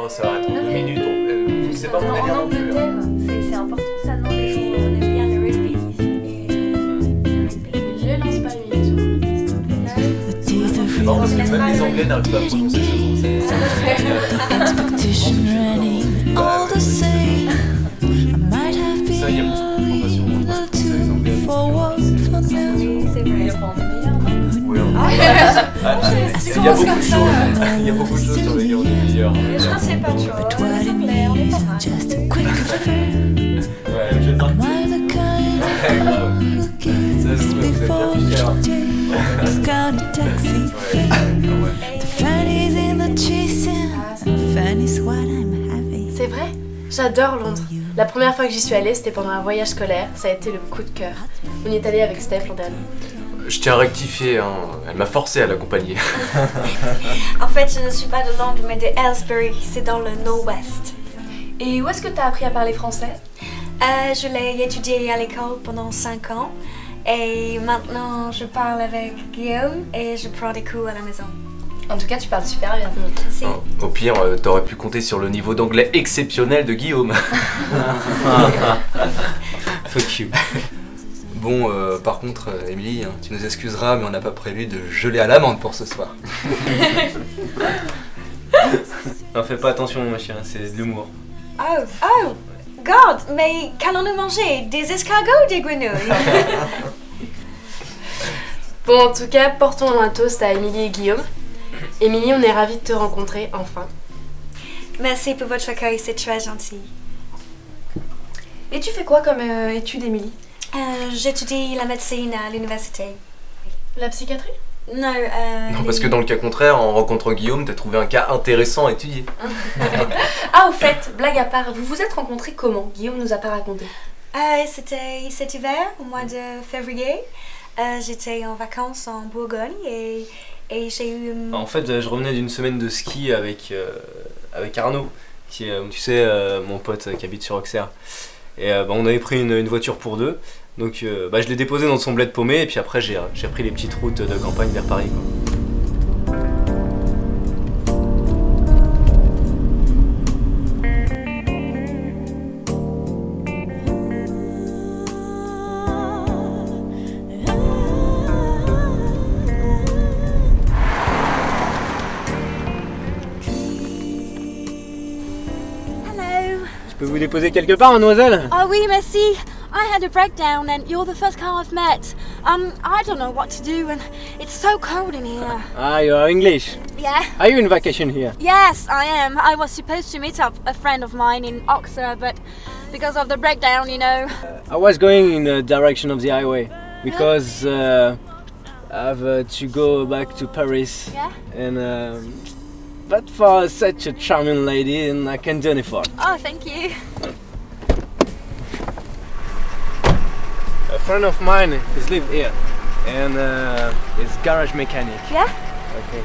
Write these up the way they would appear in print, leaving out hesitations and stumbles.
Oh, ça va être 2 minutes. C'est pas mon délire En non plus. Angleterre, c'est important ça, non? On aime bien le rugby. Je lance pas une sur le C'est marrant parce que même les Anglais n'arrivent pas à prononcer ce mot. Ça, il y a beaucoup de présentation en français, les Anglais. Oui, c'est vrai. Oui, il y a beaucoup de choses. Il y a beaucoup de choses sur lesquelles on est meilleur. Je ne sais pas trop. Les Anglais, on est pas mal. Ouais, je vais te dire. Ouais, grave. Ça se trouve, vous êtes bien plus C'est vrai? J'adore Londres. La première fois que j'y suis allée, c'était pendant un voyage scolaire. Ça a été le coup de cœur. On y est allé avec Steph l'an dernier. Je tiens à rectifier, hein. Elle m'a forcé à l'accompagner. En fait, je ne suis pas de Londres, mais de Aylesbury. C'est dans le nord-ouest. Et où est-ce que t'as appris à parler français? Je l'ai étudié à l'école pendant 5 ans. Et maintenant, je parle avec Guillaume et je prends des cours à la maison. En tout cas, tu parles super bien. Merci. Au pire, t'aurais pu compter sur le niveau d'anglais exceptionnel de Guillaume. Fuck you. Bon, par contre, Émilie, hein, tu nous excuseras, mais on n'a pas prévu de geler à l'amande pour ce soir. Non, fais pas attention, mon chien, c'est de l'humour. Oh, God, mais qu'allons-nous manger? Des escargots ou des grenouilles? Bon, en tout cas, portons un toast à Émilie et Guillaume. Émilie, on est ravis de te rencontrer, enfin. Merci pour votre accueil, c'est très gentil. Et tu fais quoi comme étude, Émilie? J'étudie la médecine à l'université. La psychiatrie? Non, Non, parce que dans le cas contraire, en rencontrant Guillaume, t'as trouvé un cas intéressant à étudier. Ah, au fait, blague à part, vous vous êtes rencontrés comment? Guillaume nous a pas raconté. C'était cet hiver, au mois de février. J'étais en vacances en Bourgogne et j'ai eu... En fait, je revenais d'une semaine de ski avec Arnaud, qui est, tu sais, mon pote qui habite sur Auxerre. Et on avait pris une voiture pour deux, donc je l'ai déposé dans son bled paumé, et puis après j'ai pris les petites routes de campagne vers Paris, quoi. Je peux vous déposer quelque part, mademoiselle? Oh oui, merci. I had a breakdown and you're the first car I've met. I don't know what to do and it's so cold in here. Ah, you are English. Yeah. Are you in vacation here? Yes, I am. I was supposed to meet up a friend of mine in Oxford, but because of the breakdown, you know. I was going in the direction of the highway because I have to go back to Paris. Yeah? And but for such a charming lady, and I can do anything for. Oh, thank you. A friend of mine is live here, and is garage mechanic. Yeah? Okay.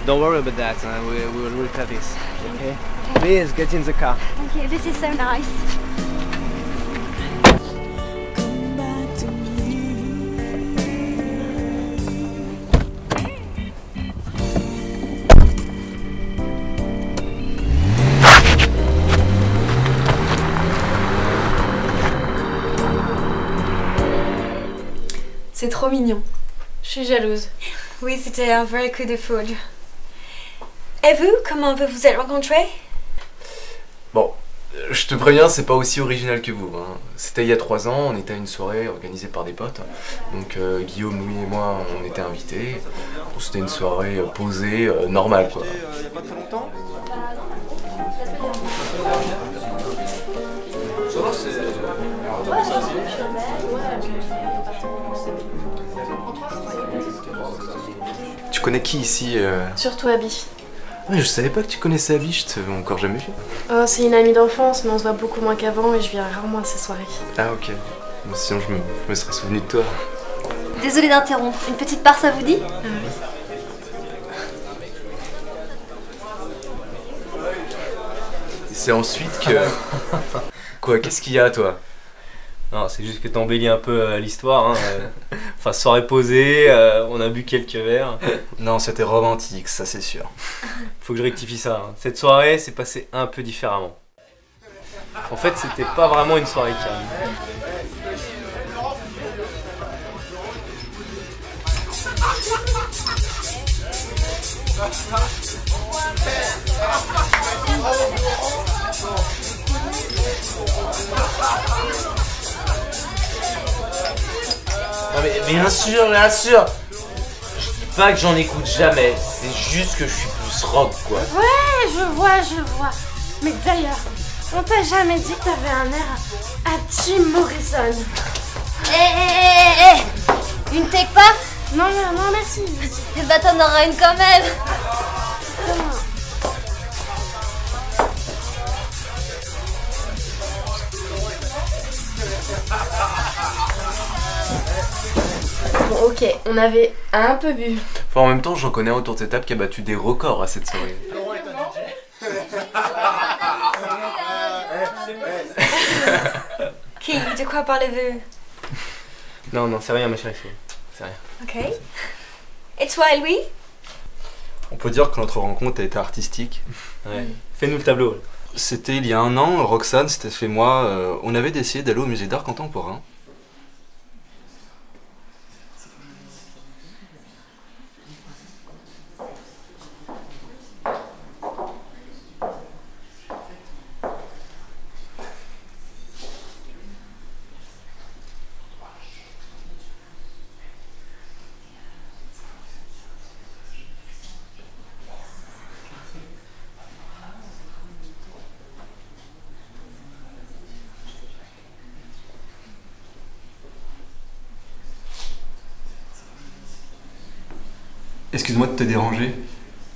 Don't worry about that. We will repair this. Okay. Please get in the car. Thank you. This is so nice. C'est trop mignon. Je suis jalouse. Oui, c'était un vrai coup de foudre. Et vous, comment vous vous êtes rencontrés? Bon, je te préviens, c'est pas aussi original que vous. Hein. C'était il y a 3 ans, on était à une soirée organisée par des potes. Donc Guillaume, Louis et moi, on était invités. Bon, c'était une soirée posée, normale quoi. Il y a pas très longtemps? Ça va, c'est... Tu connais qui ici Surtout Abby. Ouais, je savais pas que tu connaissais Abby, je t'avais encore jamais vu. Oh, c'est une amie d'enfance, mais on se voit beaucoup moins qu'avant et je viens rarement à ses soirées. Ah ok. Bon, sinon je me serais souvenu de toi. Désolée d'interrompre. Une petite part, ça vous dit? Et c'est ensuite que... Quoi, qu'est-ce qu'il y a toi? Non, c'est juste que t'embellis un peu l'histoire. Hein, Enfin, soirée posée, on a bu quelques verres. Non, c'était romantique, ça c'est sûr. Faut que je rectifie ça. Hein. Cette soirée s'est passée un peu différemment. En fait, c'était pas vraiment une soirée calme. Non mais bien sûr, bien sûr. Je dis pas que j'en écoute jamais, c'est juste que je suis plus rock quoi. Ouais, je vois. Mais d'ailleurs, on t'a jamais dit que t'avais un air à Jim Morrison. Une take pas? Non, merci. Bah t'en auras une quand même. Bon, ok, on avait un peu bu. Enfin, en même temps, j'en connais un autour de cette table qui a battu des records à cette soirée. Qui? De quoi parlez-vous? Non, c'est rien, ma chérie, c'est rien. Ok. Et toi, Louis? On peut dire que notre rencontre a été artistique. Ouais. Fais-nous le tableau. C'était il y a un an, Roxane, Steph et moi, on avait décidé d'aller au musée d'art contemporain. Excuse-moi de te déranger.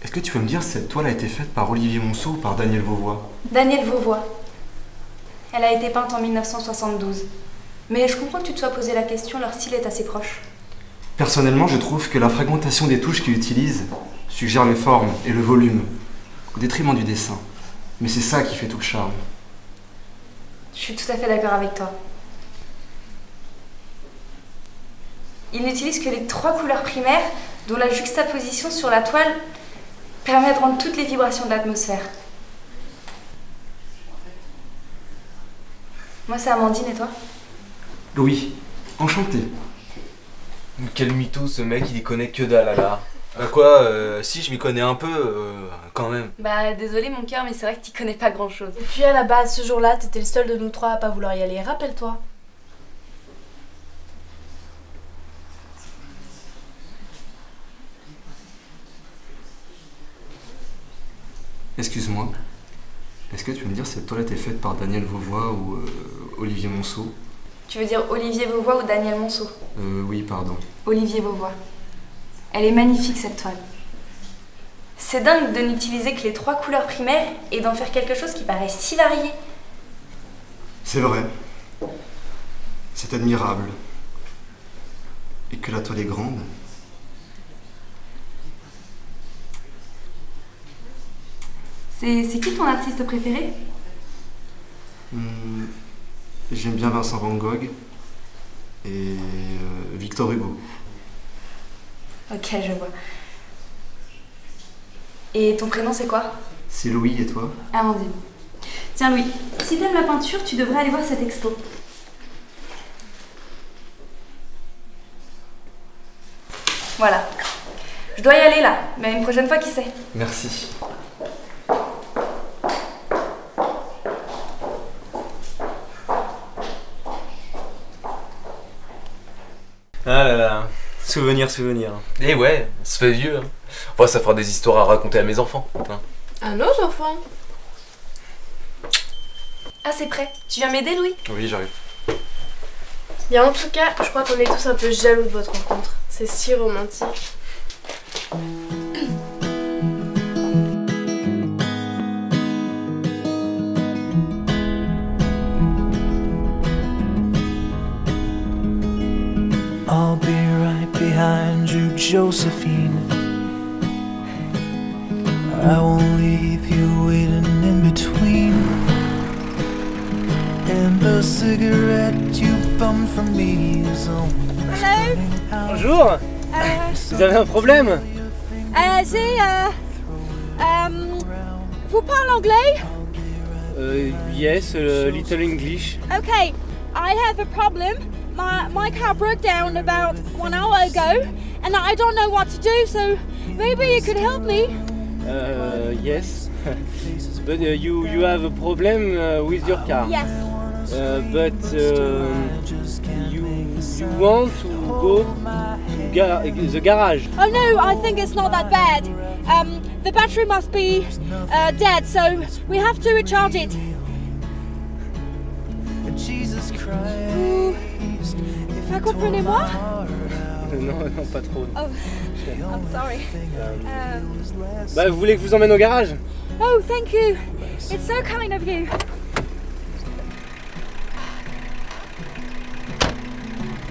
Est-ce que tu peux me dire si cette toile a été faite par Olivier Monceau ou par Daniel Vauvois? Daniel Vauvois. Elle a été peinte en 1972. Mais je comprends que tu te sois posé la question, leur style est assez proche. Personnellement, je trouve que la fragmentation des touches qu'il utilise suggère les formes et le volume, au détriment du dessin. Mais c'est ça qui fait tout le charme. Je suis tout à fait d'accord avec toi. Il n'utilise que les 3 couleurs primaires dont la juxtaposition sur la toile permet de rendre toutes les vibrations de l'atmosphère. Moi, c'est Amandine, et toi? Louis, enchanté. Quel mytho ce mec, il y connaît que dalle là. Si je m'y connais un peu, quand même. Bah, désolé mon cœur, mais c'est vrai que t'y connais pas grand-chose. Et puis à la base, ce jour-là, t'étais le seul de nous trois à pas vouloir y aller, rappelle-toi. Excuse-moi, est-ce que tu peux me dire si cette toilette est faite par Daniel Vauvois ou Olivier Monceau? Tu veux dire Olivier Vauvois ou Daniel Monceau? Oui, pardon. Olivier Vauvois. Elle est magnifique cette toile. C'est dingue de n'utiliser que les 3 couleurs primaires et d'en faire quelque chose qui paraît si varié. C'est vrai. C'est admirable. Et que la toile est grande. C'est qui ton artiste préféré? J'aime bien Vincent Van Gogh et Victor Hugo. Ok, je vois. Et ton prénom c'est quoi? C'est Louis et toi? Amandine. Tiens Louis, si t'aimes la peinture, tu devrais aller voir cette expo. Voilà. Je dois y aller là, mais une prochaine fois, qui sait? Merci. Ah là là, souvenir. Et ouais, on se fait vieux. Hein. Enfin, ça fera des histoires à raconter à mes enfants. Hein. À nos enfants. Ah, c'est prêt. Tu viens m'aider, Louis? Oui, j'arrive. Bien, en tout cas, je crois qu'on est tous un peu jaloux de votre rencontre. C'est si romantique. I'll be right behind you, Josephine. I won't leave you waiting in between. And the cigarette you bummed for me is only Hello. Bonjour. Vous avez un problème? Vous parlez anglais? Yes, a little English. Okay, I have a problem. My car broke down about 1 hour ago, and I don't know what to do, so maybe you could help me. Yes. But you have a problem with your car. Yes. But you want to go to the garage. Oh no, I think it's not that bad. The battery must be dead, so we have to recharge it. Jesus Vous comprenez-moi? Non, pas trop. Oh, I'm sorry. Bah, vous voulez que je vous emmène au garage? Oh, thank you. It's so kind of you.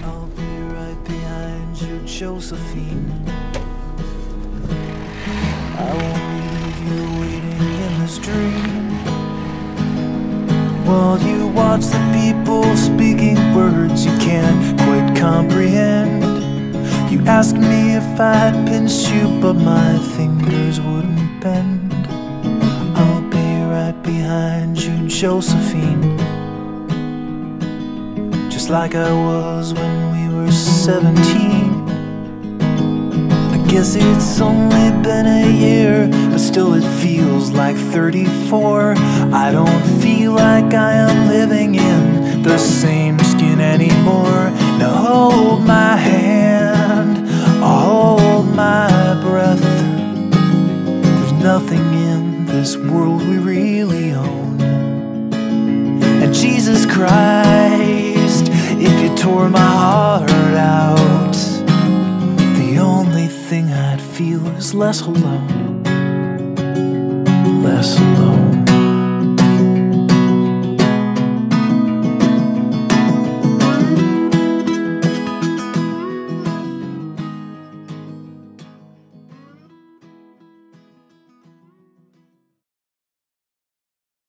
I'll be right behind you, Josephine. I won't leave you waiting in this dream. While you watch the people speaking words you can't quite comprehend. You asked me if I'd pinch you, but my fingers wouldn't bend. I'll be right behind you, Josephine. Just like I was when we were 17. I guess it's only been a year, but still it feels like 34. I don't feel like I am living in the same skin anymore. Now hold my hand, hold my breath. There's nothing in this world we really own. And Jesus Christ, if you tore my heart out, the only thing I'd feel is less alone, less alone.